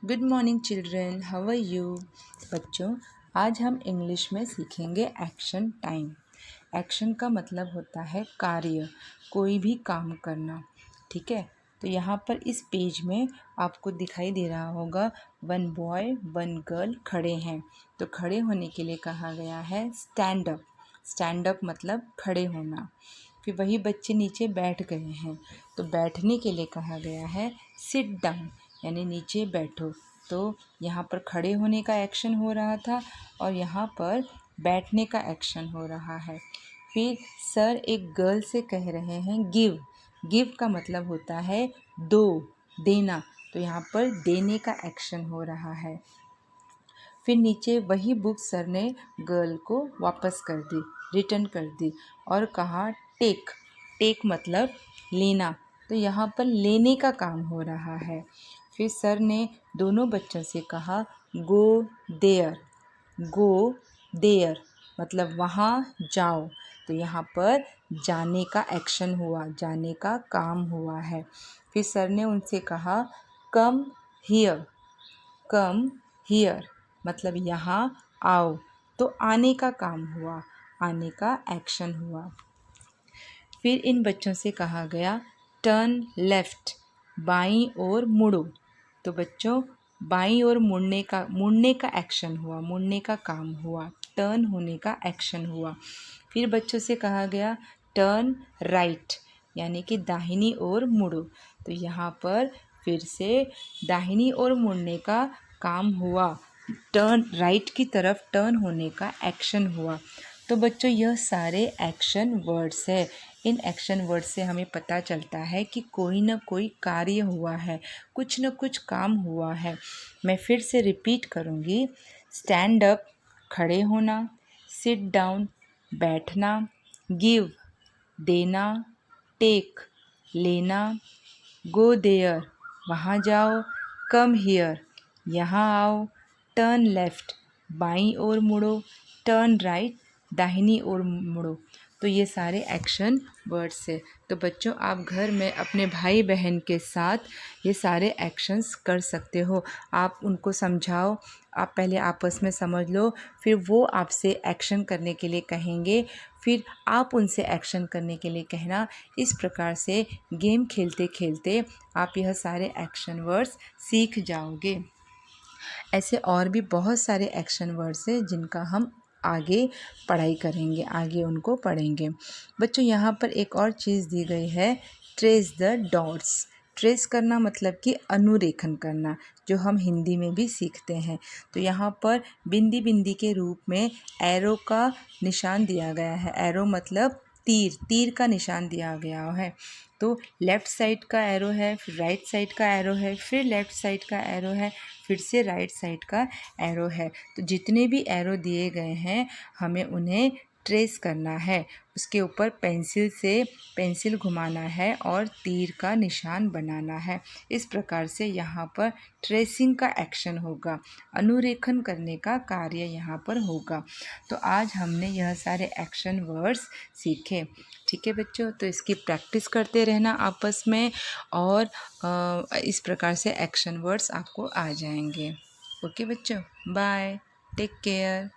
Good morning children, how are you. बच्चों, आज हम इंग्लिश में सीखेंगे एक्शन टाइम। एक्शन का मतलब होता है कार्य, कोई भी काम करना। ठीक है, तो यहाँ पर इस पेज में आपको दिखाई दे रहा होगा वन बॉय वन गर्ल खड़े हैं। तो खड़े होने के लिए कहा गया है स्टैंड अप। स्टैंड अप मतलब खड़े होना। फिर वही बच्चे नीचे बैठ गए हैं, तो बैठने के लिए कहा गया है सिट डाउन, यानी नीचे बैठो। तो यहाँ पर खड़े होने का एक्शन हो रहा था और यहाँ पर बैठने का एक्शन हो रहा है। फिर सर एक गर्ल से कह रहे हैं गिव। गिव का मतलब होता है दो, देना। तो यहाँ पर देने का एक्शन हो रहा है। फिर नीचे वही बुक सर ने गर्ल को वापस कर दी, रिटर्न कर दी और कहा टेक। टेक मतलब लेना। तो यहाँ पर लेने का काम हो रहा है। फिर सर ने दोनों बच्चों से कहा गो देयर। गो देयर मतलब वहाँ जाओ। तो यहाँ पर जाने का एक्शन हुआ, जाने का काम हुआ है। फिर सर ने उनसे कहा कम हियर। कम हियर मतलब यहाँ आओ। तो आने का काम हुआ, आने का एक्शन हुआ। फिर इन बच्चों से कहा गया टर्न लेफ्ट, बाईं ओर मुड़ो। तो बच्चों, बाईं ओर मुड़ने का एक्शन हुआ, मुड़ने का काम हुआ, टर्न होने का एक्शन हुआ। फिर बच्चों से कहा गया टर्न राइट, यानी कि दाहिनी ओर मुड़ो। तो यहाँ पर फिर से दाहिनी ओर मुड़ने का काम हुआ, टर्न राइट की तरफ टर्न होने का एक्शन हुआ। तो बच्चों, यह सारे एक्शन वर्ड्स है। इन एक्शन वर्ड से हमें पता चलता है कि कोई ना कोई कार्य हुआ है, कुछ न कुछ काम हुआ है। मैं फिर से रिपीट करूँगी। स्टैंड अप खड़े होना, सिट डाउन बैठना, गिव देना, टेक लेना, गो देयर वहाँ जाओ, कम हियर यहाँ आओ, टर्न लेफ्ट बाईं ओर मुड़ो, टर्न राइट दाहिनी ओर मुड़ो। तो ये सारे एक्शन वर्ड्स है। तो बच्चों, आप घर में अपने भाई बहन के साथ ये सारे एक्शंस कर सकते हो। आप उनको समझाओ, आप पहले आपस में समझ लो, फिर वो आपसे एक्शन करने के लिए कहेंगे, फिर आप उनसे एक्शन करने के लिए कहना। इस प्रकार से गेम खेलते खेलते आप यह सारे एक्शन वर्ड्स सीख जाओगे। ऐसे और भी बहुत सारे एक्शन वर्ड्स हैं जिनका हम आगे पढ़ाई करेंगे, आगे उनको पढ़ेंगे। बच्चों, यहाँ पर एक और चीज़ दी गई है, ट्रेस द डॉट्स। ट्रेस करना मतलब कि अनुरेखन करना, जो हम हिंदी में भी सीखते हैं। तो यहाँ पर बिंदी बिंदी के रूप में एरो का निशान दिया गया है। एरो मतलब तीर, तीर का निशान दिया गया है। तो लेफ़्ट साइड का एरो है, फिर राइट साइड का एरो है, फिर लेफ़्ट साइड का एरो है, फिर से राइट साइड का एरो है। तो जितने भी एरो दिए गए हैं हमें उन्हें ट्रेस करना है। उसके ऊपर पेंसिल घुमाना है और तीर का निशान बनाना है। इस प्रकार से यहाँ पर ट्रेसिंग का एक्शन होगा, अनुरेखन करने का कार्य यहाँ पर होगा। तो आज हमने यह सारे एक्शन वर्ड्स सीखे। ठीक है बच्चों, तो इसकी प्रैक्टिस करते रहना आपस में और इस प्रकार से एक्शन वर्ड्स आपको आ जाएंगे। ओके बच्चों, बाय, टेक केयर।